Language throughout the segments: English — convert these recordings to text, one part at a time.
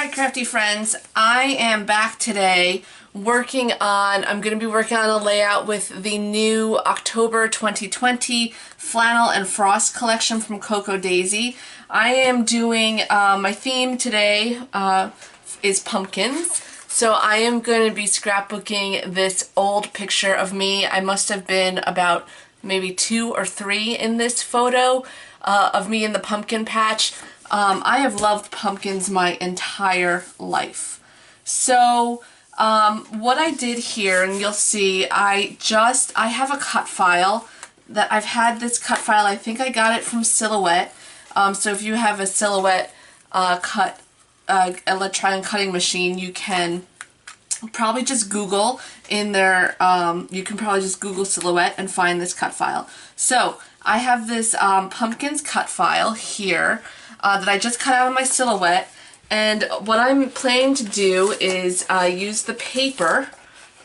Alright, crafty friends, I am back today I'm going to be working on a layout with the new October 2020 Flannel and Frost collection from Cocoa Daisy. I am doing, my theme today is pumpkins. So I am going to be scrapbooking this old picture of me. I must have been about maybe 2 or 3 in this photo of me in the pumpkin patch. I have loved pumpkins my entire life. So what I did here, and you'll see, I have a cut file that I've had this cut file. I think I got it from Silhouette. So if you have a Silhouette electronic cutting machine, you can probably just Google in their, you can probably just Google Silhouette and find this cut file. So I have this pumpkins cut file here that I just cut out of my Silhouette, and what I'm planning to do is use the paper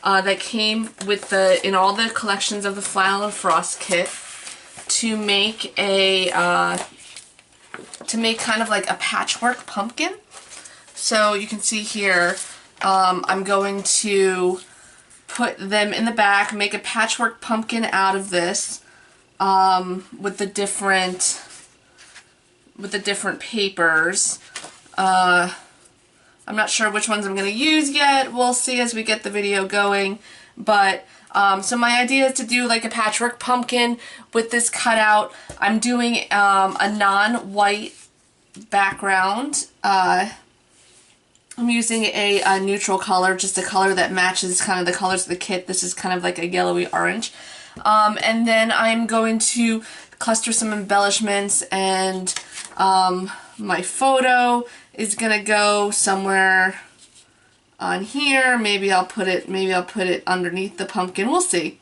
that came with in all the collections of the Flannel and Frost kit to make kind of like a patchwork pumpkin. So you can see here, I'm going to put them in the back, make a patchwork pumpkin out of this with the different papers. I'm not sure which ones I'm going to use yet. We'll see as we get the video going. But so my idea is to do like a patchwork pumpkin with this cutout. I'm doing a non-white background. I'm using a neutral color, just a color that matches kind of the colors of the kit. This is kind of like a yellowy orange. And then I'm going to cluster some embellishments, and my photo is gonna go somewhere on here. Maybe I'll put it underneath the pumpkin. We'll see.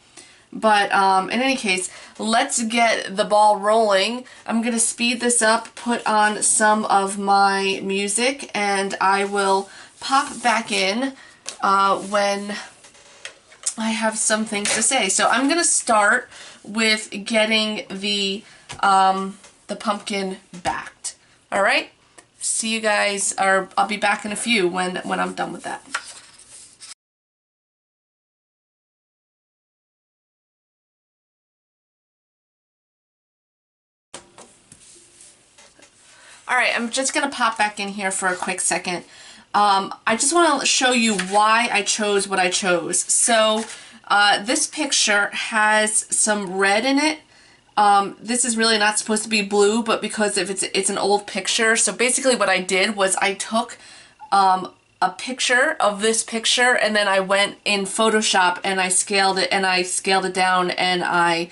But in any case, let's get the ball rolling. I'm gonna speed this up, put on some of my music, and I will pop back in when I have some things to say. So I'm gonna start with getting the pumpkin backed. All right. See you guys, or I'll be back in a few when I'm done with that. Alright, I'm just going to pop back in here for a quick second. I just want to show you why I chose what I chose. So this picture has some red in it. This is really not supposed to be blue, but because it's an old picture. So basically what I did was I took a picture of this picture, and then I went in Photoshop and I scaled it down, and I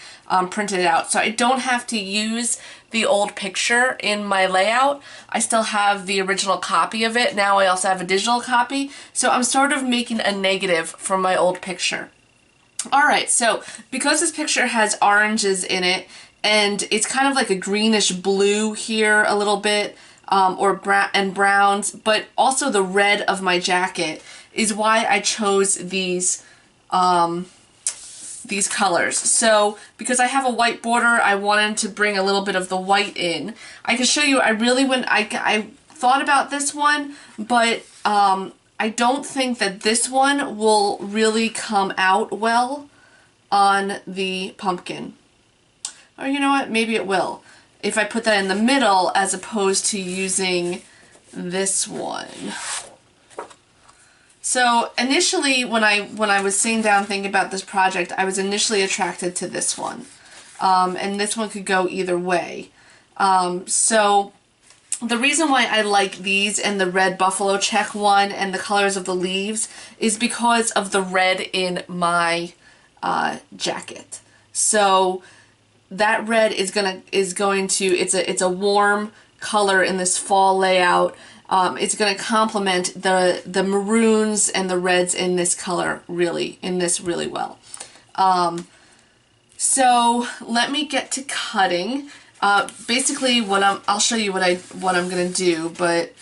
printed it out. So I don't have to use the old picture in my layout. I still have the original copy of it. Now I also have a digital copy. So I'm sort of making a negative from my old picture. Alright, so because this picture has oranges in it, and it's kind of like a greenish blue here a little bit, and browns, but also the red of my jacket is why I chose these colors. So because I have a white border, I wanted to bring a little bit of the white in. I can show you, I thought about this one, but I don't think that this one will really come out well on the pumpkin. Or you know what, maybe it will, if I put that in the middle as opposed to using this one. So initially when I was sitting down thinking about this project, I was initially attracted to this one. And this one could go either way. So the reason why I like these and the red buffalo check one and the colors of the leaves is because of the red in my jacket. So that red is going to it's a warm color in this fall layout. It's going to complement the maroons and the reds in this color really well. So let me get to cutting. Basically, I'll show you what I'm gonna do, but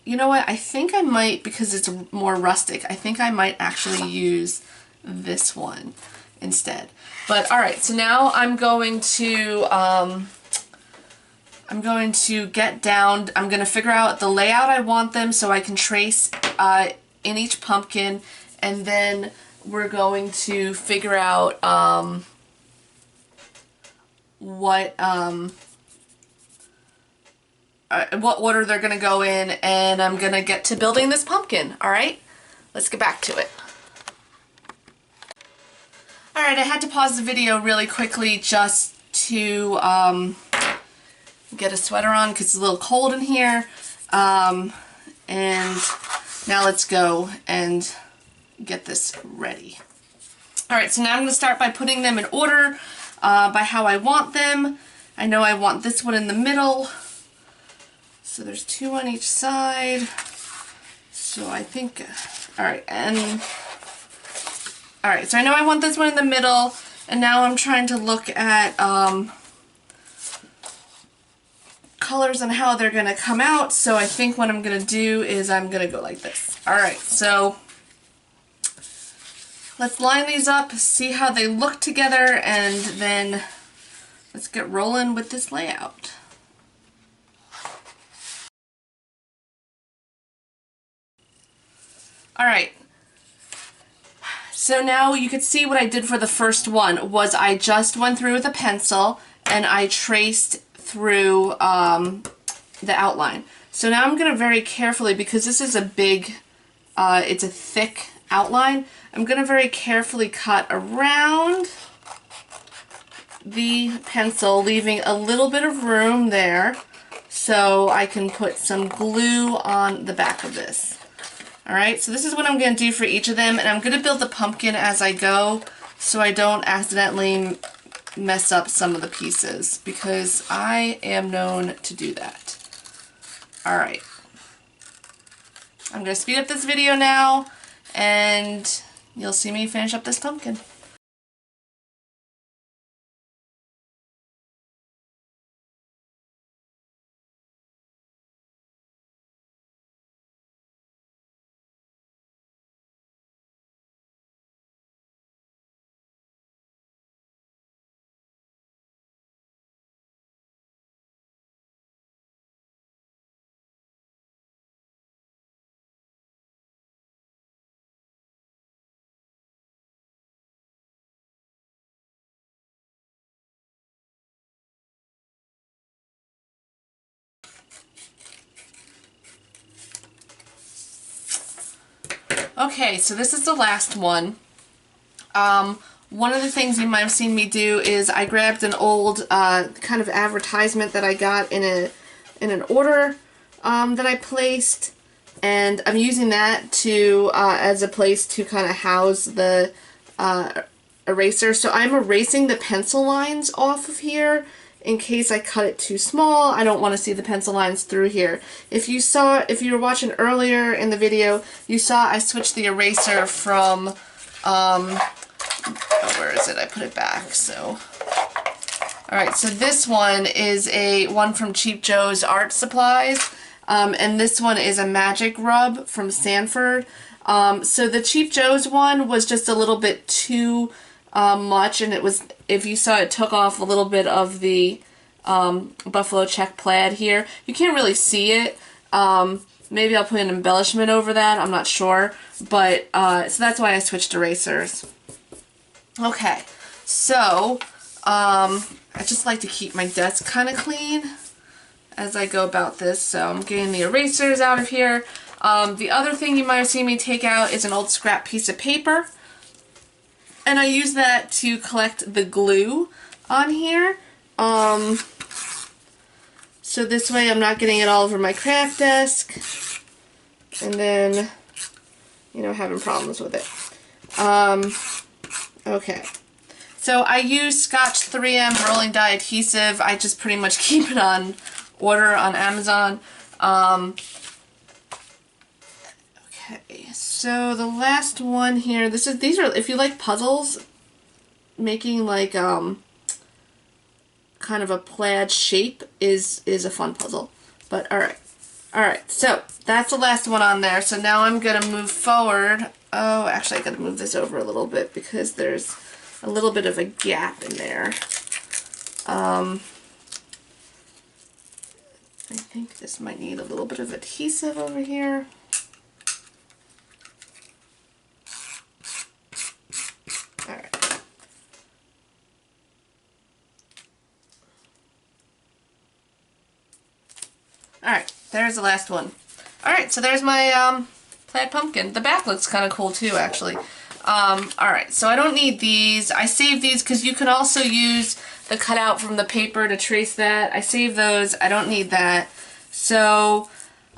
you know what? I think I might, because it's more rustic, I think I might actually use this one instead. But all right, so now I'm going to I'm going to get down, I'm going to figure out the layout I want them so I can trace in each pumpkin, and then we're going to figure out what order they're going to go in, and I'm going to get to building this pumpkin. Alright, let's get back to it. Alright, I had to pause the video really quickly just to get a sweater on because it's a little cold in here. And now let's go and get this ready. Alright, so now I'm going to start by putting them in order by how I want them. I know I want this one in the middle. So there's 2 on each side. So I think, alright, so I know I want this one in the middle, and now I'm trying to look at colors and how they're going to come out. So I think what I'm going to do is I'm going to go like this. Alright, so let's line these up, see how they look together, and then let's get rolling with this layout. Alright, so now you could see what I did for the first one was I just went through with a pencil and I traced through the outline. So now I'm going to very carefully, because this is a big, it's a thick outline, I'm going to very carefully cut around the pencil, leaving a little bit of room there so I can put some glue on the back of this. Alright, so this is what I'm going to do for each of them, and I'm going to build the pumpkin as I go so I don't accidentally mess up some of the pieces, because I am known to do that. Alright, I'm going to speed up this video now, and you'll see me finish up this pumpkin. Okay, so this is the last one. One of the things you might have seen me do is I grabbed an old kind of advertisement that I got in an order that I placed, and I'm using that to as a place to kind of house the eraser. So I'm erasing the pencil lines off of here in case I cut it too small. I don't want to see the pencil lines through here. If you were watching earlier in the video, you saw I switched the eraser from, where is it? I put it back, so. Alright, so this one is one from Cheap Joe's Art Supplies, and this one is a Magic Rub from Sanford. So the Cheap Joe's one was just a little bit too much, and it was, if you saw, it took off a little bit of the buffalo check plaid here. You can't really see it. Maybe I'll put an embellishment over that, I'm not sure, but so that's why I switched erasers. Okay, so I just like to keep my desk kind of clean as I go about this, so I'm getting the erasers out of here. The other thing you might have seen me take out is an old scrap piece of paper, and I use that to collect the glue on here. So this way I'm not getting it all over my craft desk and then, you know, having problems with it. Okay. So I use Scotch 3M rolling die adhesive. I just pretty much keep it on order on Amazon. Okay, so the last one here, these are, if you like puzzles, making like kind of a plaid shape is a fun puzzle. But alright, so that's the last one on there. So now I'm gonna move forward. Oh, actually I gotta move this over a little bit because there's a little bit of a gap in there. I think this might need a little bit of adhesive over here. Alright. Alright, there's the last one. Alright, so there's my plaid pumpkin. The back looks kind of cool too, actually. Alright, so I don't need these. I saved these because you can also use the cutout from the paper to trace that. I saved those. I don't need that. So,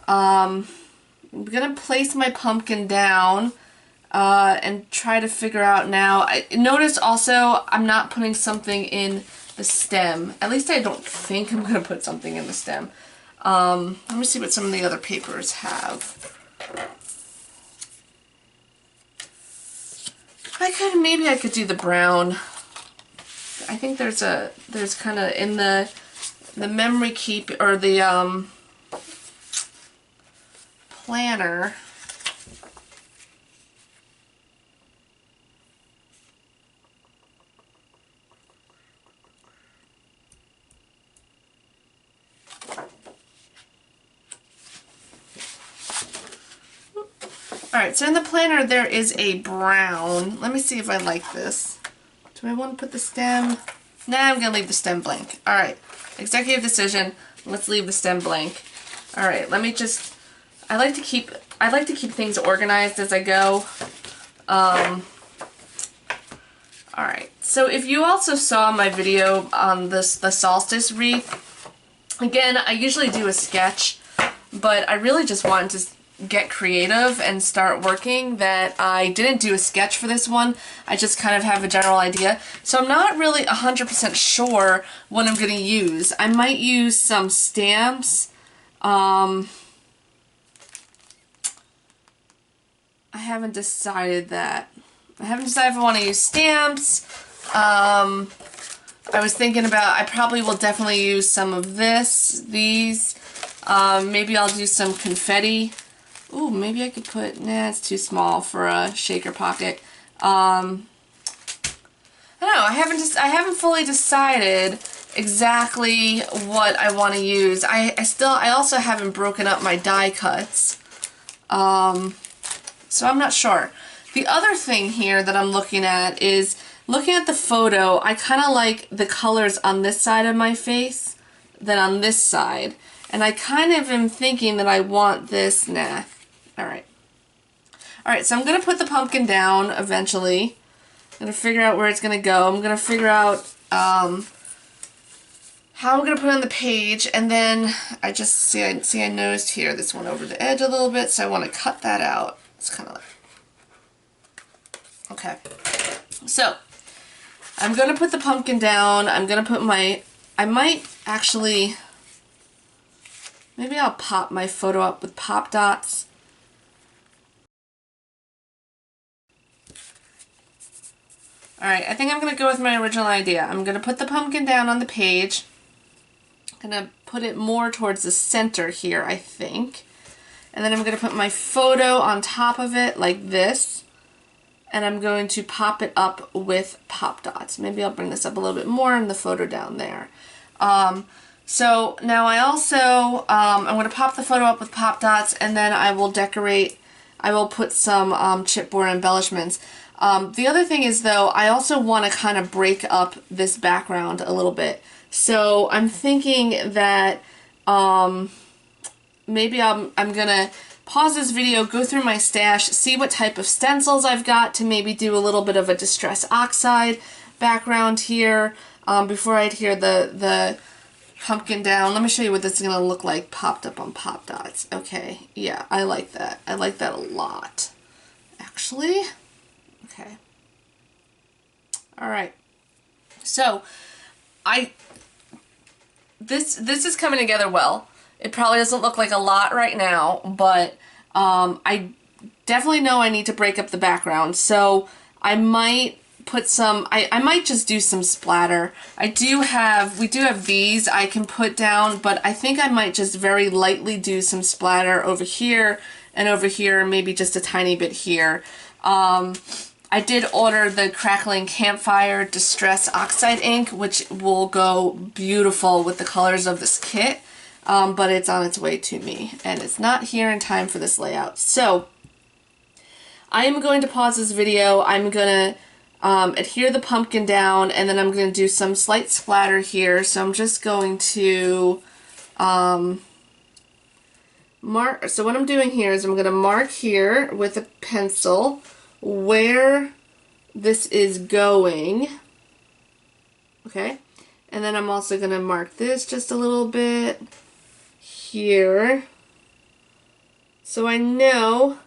I'm going to place my pumpkin down and try to figure out now. Notice also I'm not putting something in the stem. At least I don't think I'm going to put something in the stem. Let me see what some of the other papers have. Maybe I could do the brown. I think there's kind of in the memory keep, or the planner. Alright, so in the planner there is a brown. Let me see if I like this. Do I want to put the stem? Nah, I'm going to leave the stem blank. Alright, executive decision. Let's leave the stem blank. Alright, let me just... I like to keep things organized as I go. Alright, so if you also saw my video on the solstice wreath, again, I usually do a sketch, but I really just wanted to get creative and start working that I didn't do a sketch for this one. I just kind of have a general idea. So I'm not really 100% sure what I'm going to use. I might use some stamps. I haven't decided that. I haven't decided if I want to use stamps. I was thinking about, I probably will definitely use some of these. Maybe I'll do some confetti. Ooh, maybe I could put, nah, it's too small for a shaker pocket. I don't know, I haven't fully decided exactly what I want to use. I also haven't broken up my die cuts. So I'm not sure. The other thing here that I'm looking at is, looking at the photo, I kind of like the colors on this side of my face than on this side. And I kind of am thinking that I want this, nah. Alright. Alright, so I'm going to put the pumpkin down eventually. I'm going to figure out where it's going to go. I'm going to figure out how I'm going to put it on the page, and then I just see I nosed here this one over the edge a little bit, so I want to cut that out. It's kind of like... Okay. So, I'm going to put the pumpkin down. I'm going to put my... I might actually... Maybe I'll pop my photo up with pop dots. Alright, I think I'm going to go with my original idea. I'm going to put the pumpkin down on the page. I'm going to put it more towards the center here, I think. And then I'm going to put my photo on top of it like this. And I'm going to pop it up with pop dots. Maybe I'll bring this up a little bit more and the photo down there. So now I also, I'm going to pop the photo up with pop dots, and then I will decorate, I will put some chipboard embellishments. The other thing is, though, I also want to kind of break up this background a little bit. So I'm thinking that maybe I'm going to pause this video, go through my stash, see what type of stencils I've got to maybe do a little bit of a Distress Oxide background here before I adhere the pumpkin down. Let me show you what this is going to look like popped up on pop dots. Okay, yeah, I like that. I like that a lot, actually. Okay. Alright. So, this is coming together well. It probably doesn't look like a lot right now, but I definitely know I need to break up the background. So, I might put some, I might just do some splatter. We do have these I can put down, but I think I might just very lightly do some splatter over here and over here, maybe just a tiny bit here. I did order the Crackling Campfire Distress Oxide ink, which will go beautiful with the colors of this kit. but it's on its way to me, and it's not here in time for this layout. So I am going to pause this video. I'm going to adhere the pumpkin down, and then I'm going to do some slight splatter here. So I'm just going to mark. So what I'm doing here is I'm going to mark here with a pencil where this is going. Okay, and then I'm also going to mark this just a little bit here so I know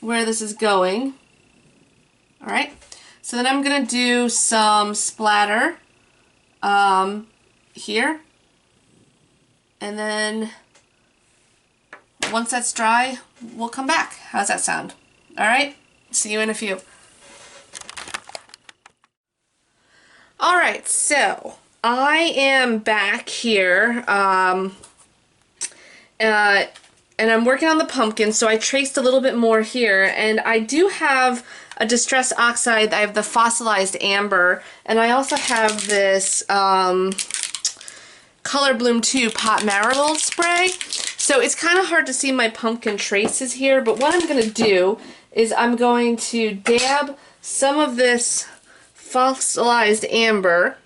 where this is going. Alright, so then I'm going to do some splatter here, and then once that's dry, we'll come back. How's that sound? Alright, see you in a few. Alright, so I am back here, and I'm working on the pumpkin, so I traced a little bit more here, and I do have a Distress Oxide. I have the Fossilized Amber, and I also have this Color Bloom 2 Pot Marigold spray. So it's kind of hard to see my pumpkin traces here, but what I'm going to do is I'm going to dab some of this Fossilized Amber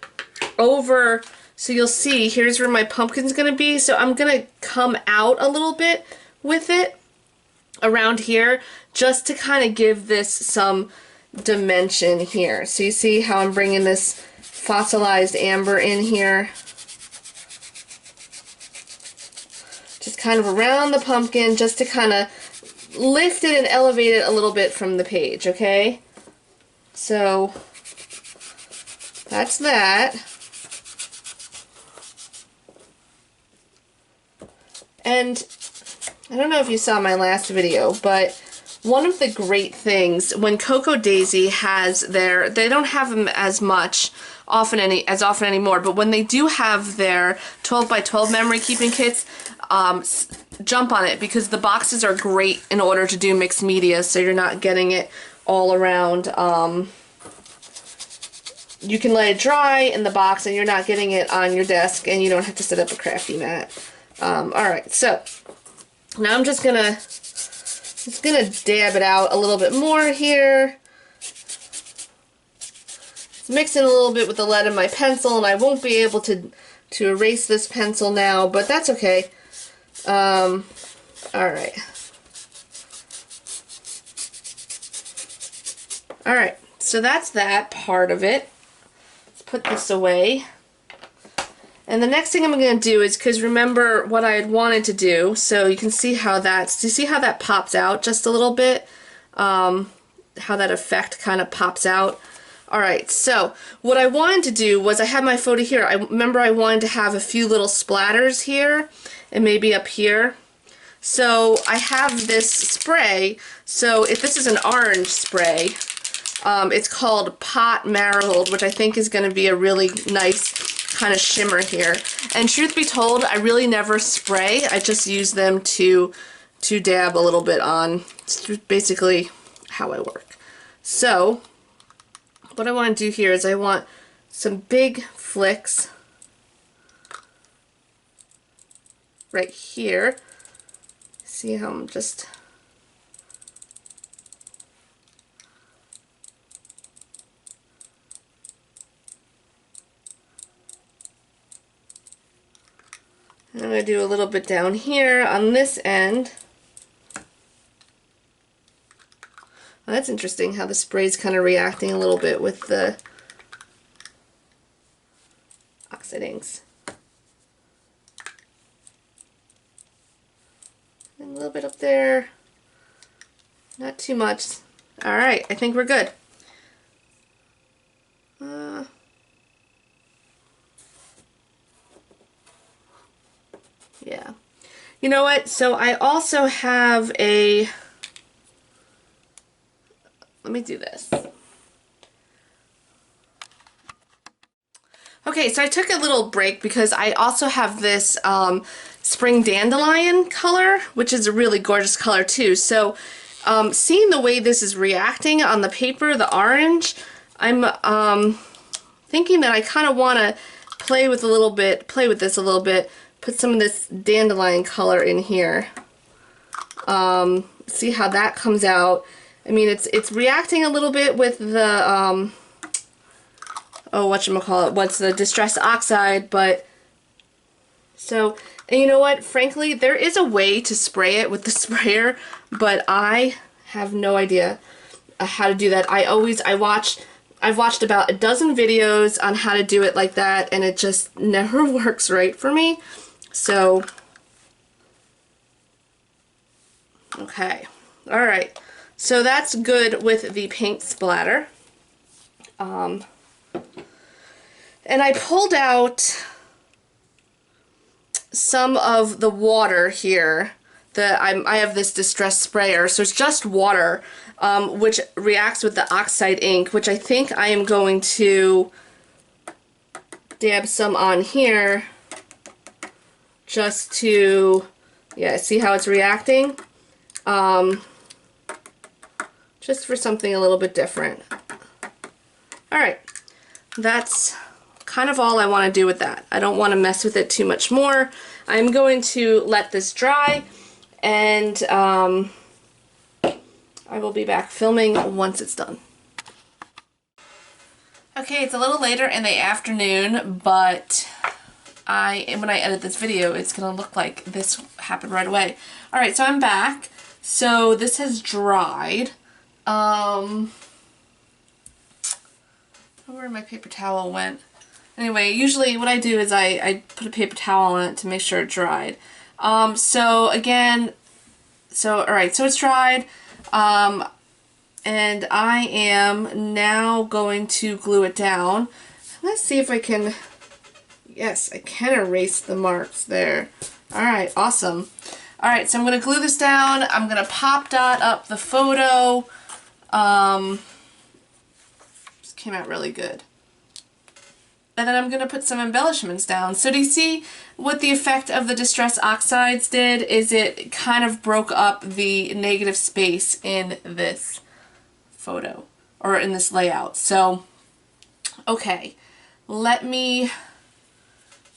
over, so you'll see here's where my pumpkin's going to be. So I'm going to come out a little bit with it around here just to kind of give this some dimension here. So you see how I'm bringing this Fossilized Amber in here, just kind of around the pumpkin, just to kind of lift it and elevate it a little bit from the page. Okay, so that's that. And I don't know if you saw my last video, but one of the great things when Cocoa Daisy has their, they don't have them as often anymore, but when they do have their 12 by 12 memory keeping kits, jump on it, because the boxes are great in order to do mixed media, so you're not getting it all around. You can let it dry in the box and you're not getting it on your desk, and you don't have to set up a crafty mat. Alright, so now I'm just gonna dab it out a little bit more here. It's mixing a little bit with the lead in my pencil, and I won't be able to erase this pencil now, but that's okay. Alright. Alright, so that's that part of it. Let's put this away. And the next thing I'm going to do is, because remember what I had wanted to do, so you can see how that's, do you see how that pops out just a little bit? How that effect kind of pops out. Alright, so what I wanted to do was, I have my photo here. I remember I wanted to have a few little splatters here and maybe up here. So I have this spray. So if this is an orange spray, it's called Pot Marigold, which I think is going to be a really nice kind of shimmer here. And truth be told, I really never spray. I just use them to dab a little bit on. It's basically how I work. So what I want to do here is I want some big flicks right here. See how I'm just I'm going to do a little bit down here on this end. Well, that's interesting how the spray's kind of reacting a little bit with the oxide inks. And a little bit up there. Not too much. Alright, I think we're good. Yeah. You know what? So I also have a... Let me do this. Okay, so I took a little break because I also have this Spring Dandelion color, which is a really gorgeous color too. So seeing the way this is reacting on the paper, the orange, I'm thinking that I kind of want to play with this a little bit put some of this dandelion color in here. See how that comes out. I mean, it's reacting a little bit with the, what's the Distress Oxide, but, so, and you know what, frankly, there is a way to spray it with the sprayer, but I have no idea how to do that. I've watched about a dozen videos on how to do it like that, and it just never works right for me, so, okay, alright, so that's good with the paint splatter. And I pulled out some of the water here. I have this Distress sprayer, so it's just water, which reacts with the oxide ink, which I think I am going to dab some on here just to, yeah, see how it's reacting? Just for something a little bit different. Alright, that's kind of all I want to do with that. I don't want to mess with it too much more. I'm going to let this dry, and I will be back filming once it's done. Okay, it's a little later in the afternoon, but when I edit this video, it's going to look like this happened right away. Alright, so I'm back. So this has dried. Where my paper towel went. Anyway, usually what I do is I put a paper towel on it to make sure it dried. Alright, so it's dried. And I am now going to glue it down. Let's see if I can, yes, I can erase the marks there. Alright, awesome. Alright, so I'm going to glue this down. I'm going to pop dot up the photo. This came out really good. And then I'm going to put some embellishments down. So do you see what the effect of the Distress Oxides did? Is it kind of broke up the negative space in this photo, or in this layout. So, okay, let me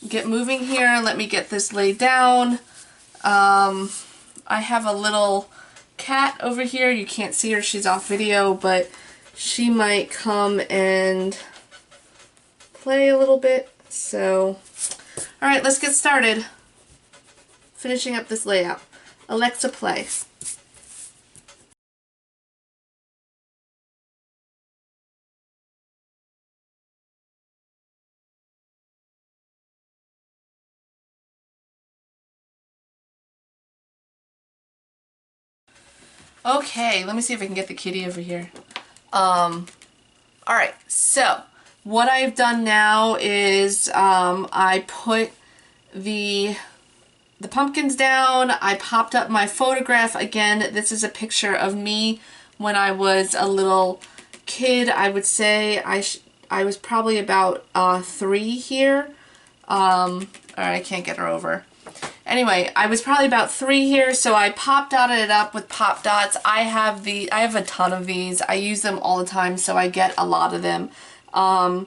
get moving here. Let me get this laid down. I have a little cat over here. You can't see her, she's off video, but she might come and play a little bit. So, alright, let's get started finishing up this layout. Alexa, play. Okay, let me see if I can get the kitty over here. Alright, so what I've done now is I put the pumpkins down. I popped up my photograph. Again, this is a picture of me when I was a little kid. I would say I was probably about 3 here. Alright, I can't get her over. Anyway, I was probably about 3 here, so I pop dotted it up with pop dots. I have a ton of these. I use them all the time, so I get a lot of them. I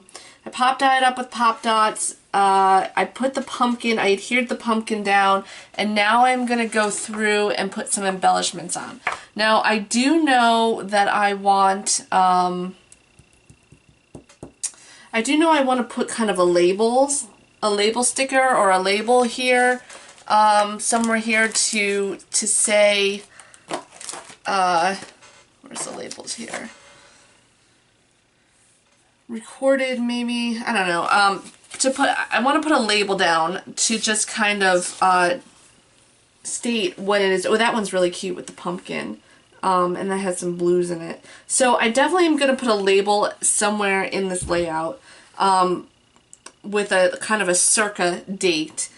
pop dotted up with pop dots. I put the pumpkin, I adhered the pumpkin down, and now I'm going to go through and put some embellishments on. Now, I do know that I want, I want to put kind of a label sticker or a label here. Somewhere here to say, where's the labels here? Recorded, maybe? I don't know. I want to put a label down to just kind of, state what it is. Oh, that one's really cute with the pumpkin. And that has some blues in it. So I definitely am going to put a label somewhere in this layout, with a kind of a circa date.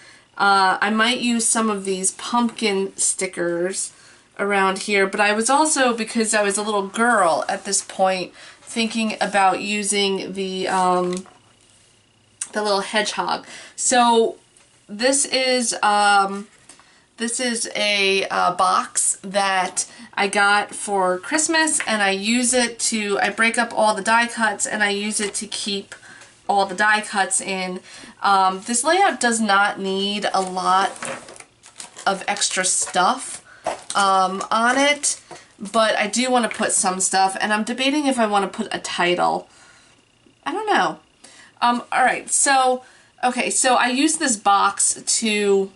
I might use some of these pumpkin stickers around here, but I was also, because I was a little girl at this point, thinking about using the little hedgehog. So this is a box that I got for Christmas, and I use it to, I break up all the die cuts and I use it to keep all the die cuts in. This layout does not need a lot of extra stuff on it, but I do want to put some stuff, and I'm debating if I want to put a title. I don't know. Alright, so, okay, so I use this box to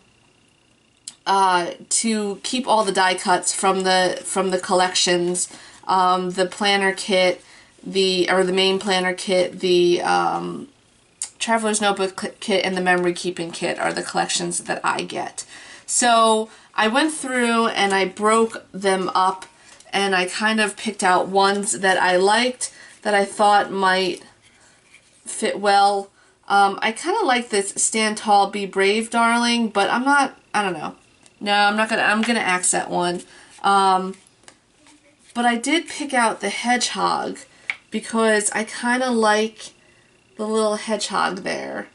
keep all the die cuts from the collections, the planner kit, the main planner kit, the Traveler's Notebook kit, and the memory keeping kit are the collections that I get. So I went through and I broke them up, and I kind of picked out ones that I liked, that I thought might fit well. I kind of like this Stand Tall, Be Brave, Darling, but I don't know. No, I'm gonna axe that one. But I did pick out the hedgehog because I kind of like the little hedgehog there.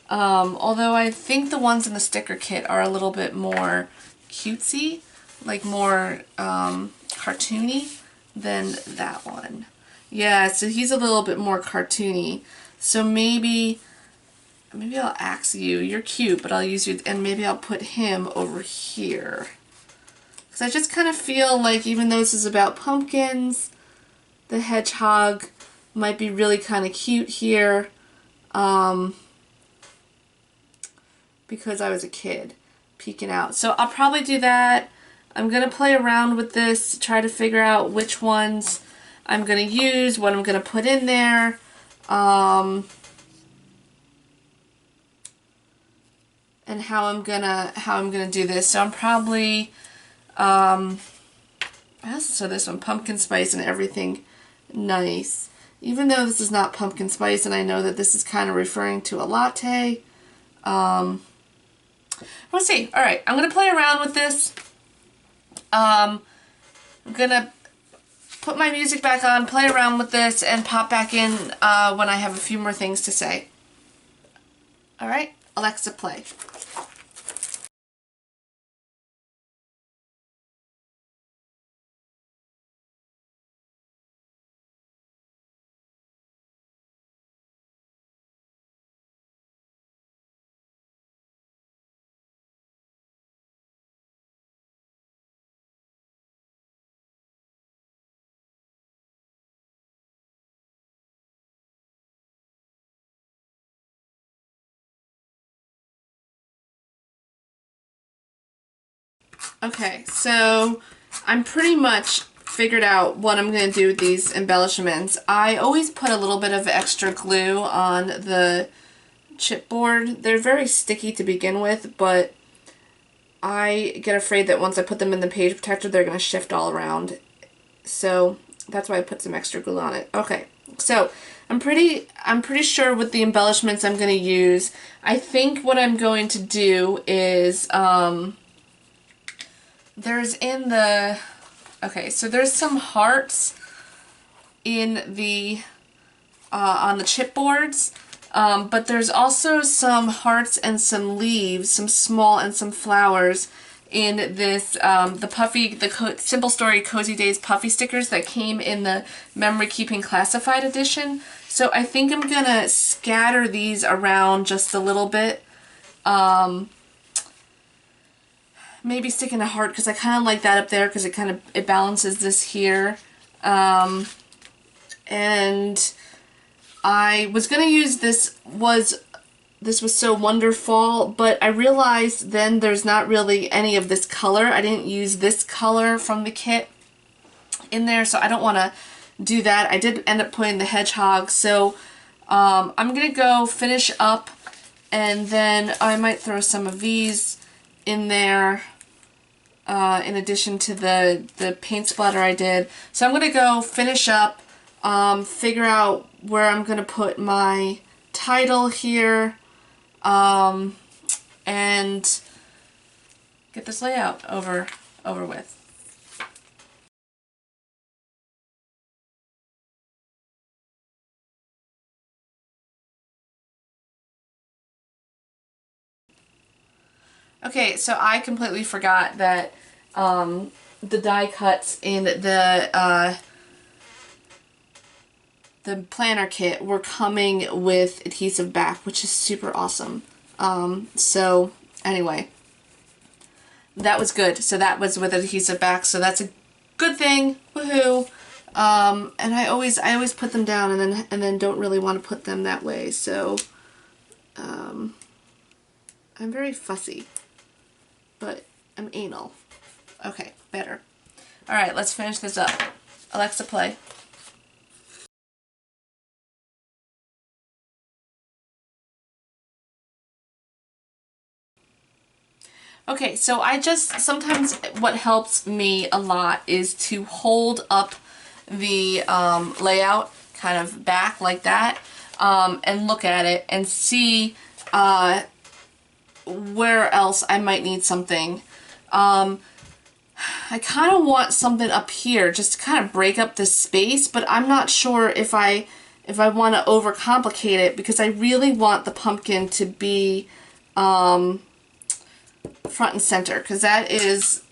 Although I think the ones in the sticker kit are a little bit more cutesy, like more cartoony than that one. Yeah, so he's a little bit more cartoony. So maybe I'll axe you. You're cute, but I'll use you, and maybe I'll put him over here. Because I just kind of feel like even though this is about pumpkins, the hedgehog might be really kind of cute here. Because I was a kid peeking out. So I'll probably do that. I'm going to play around with this, try to figure out which ones I'm going to use, what I'm going to put in there. And how I'm gonna do this. So I'm probably so this one, pumpkin spice and everything nice. Even though this is not pumpkin spice, and I know that this is kind of referring to a latte. We'll see. All right, I'm gonna play around with this. I'm gonna put my music back on, play around with this, and pop back in when I have a few more things to say. All right, Alexa, play. Okay, so I'm pretty much figured out what I'm going to do with these embellishments. I always put a little bit of extra glue on the chipboard. They're very sticky to begin with, but I get afraid that once I put them in the page protector, they're going to shift all around. So that's why I put some extra glue on it. Okay, so I'm pretty sure with the embellishments I'm going to use. I think what I'm going to do is there's some hearts in the on the chipboards, but there's also some hearts and some leaves, some small and some flowers in this the Simple Story Cozy Days puffy stickers that came in the Memory Keeping Classified edition. So I think I'm gonna scatter these around just a little bit. Maybe stick in a heart because I kind of like that up there because it balances this here. And I was gonna use this was so wonderful, but I realized then there's not really any of this color. I didn't use this color from the kit in there, so I don't want to do that. I did end up putting the hedgehog, so I'm gonna go finish up, and then I might throw some of these in there in addition to the paint splatter I did. So I'm gonna go finish up, figure out where I'm gonna put my title here, and get this layout over with. Okay, so I completely forgot that the die cuts in the the planner kit were coming with adhesive back, which is super awesome. So anyway, that was good. So that was with adhesive back, so that's a good thing. Woohoo! And I always put them down and then don't really want to put them that way. So I'm very fussy, but I'm anal. Okay, better. All right, let's finish this up. Alexa, play. Okay, so sometimes what helps me a lot is to hold up the layout kind of back like that, and look at it and see where else I might need something. I kind of want something up here just to kind of break up this space, but I'm not sure if I want to overcomplicate it, because I really want the pumpkin to be front and center, because that is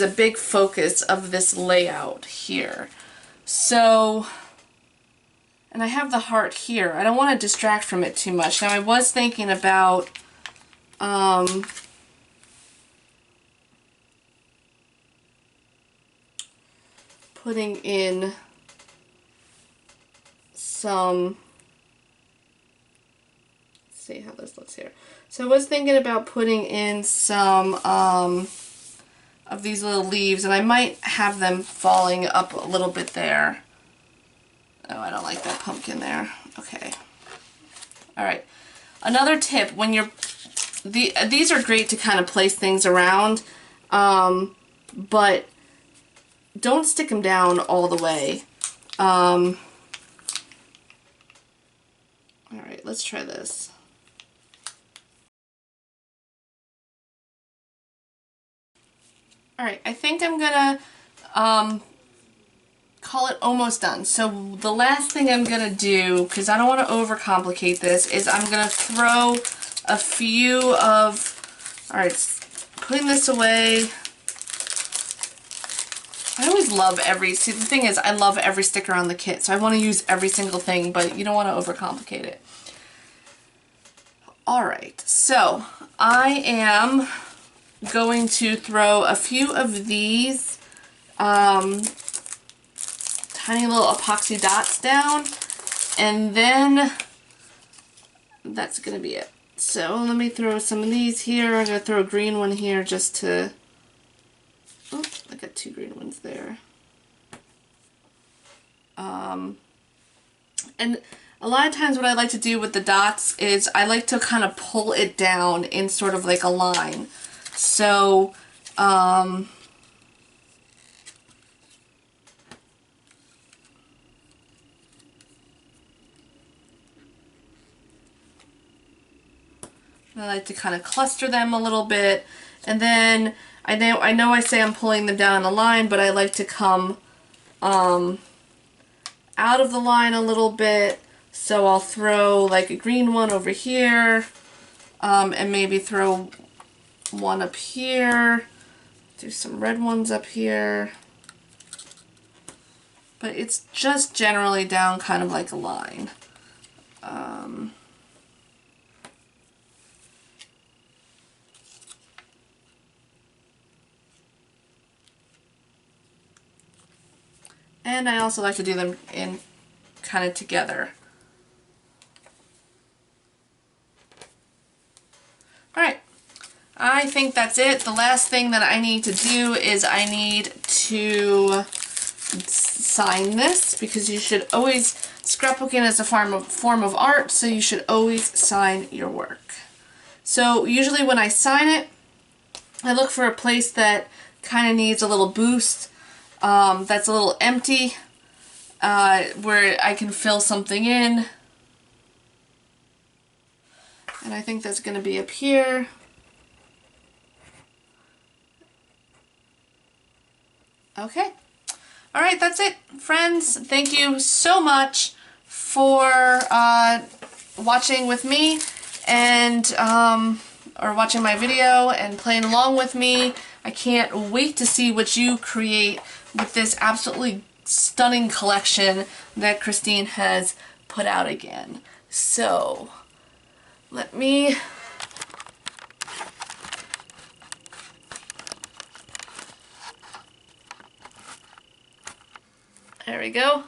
a big focus of this layout here. So, and I have the heart here. I don't want to distract from it too much. Now I was thinking about putting in some, let's see how this looks here. So I was thinking about putting in some of these little leaves, and I might have them falling up a little bit there. Oh, I don't like that pumpkin there. Okay. Alright. Another tip, when you're... these are great to kind of place things around, but don't stick them down all the way. Alright, let's try this. Alright, I think I'm gonna call it almost done. So the last thing I'm gonna do, because I don't want to overcomplicate this, is I'm gonna throw a few of, alright, putting this away. I always love see, the thing is, I love every sticker on the kit, so I want to use every single thing, but you don't want to overcomplicate it. Alright, so I am going to throw a few of these tiny little epoxy dots down, and then that's going to be it. So let me throw some of these here. I'm going to throw a green one here just to... Oh, I got two green ones there. And a lot of times what I like to do with the dots is I like to kind of pull it down in sort of like a line. So, I like to kind of cluster them a little bit, and then I know I say I'm pulling them down a line, but I like to come out of the line a little bit. So I'll throw like a green one over here, and maybe throw one up here, do some red ones up here, but it's just generally down kind of like a line. And I also like to do them in kind of together. Alright, I think that's it. The last thing that I need to do is I need to sign this, because you should always, scrapbooking is a form of art, so you should always sign your work. So usually when I sign it, I look for a place that kind of needs a little boost, that's a little empty, where I can fill something in. And I think that's going to be up here. Okay. Alright, that's it, friends. Thank you so much for watching with me, and or watching my video and playing along with me. I can't wait to see what you create with this absolutely stunning collection that Christine has put out again. So let me there we go.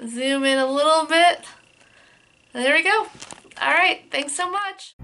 Zoom in a little bit. There we go. All right, thanks so much.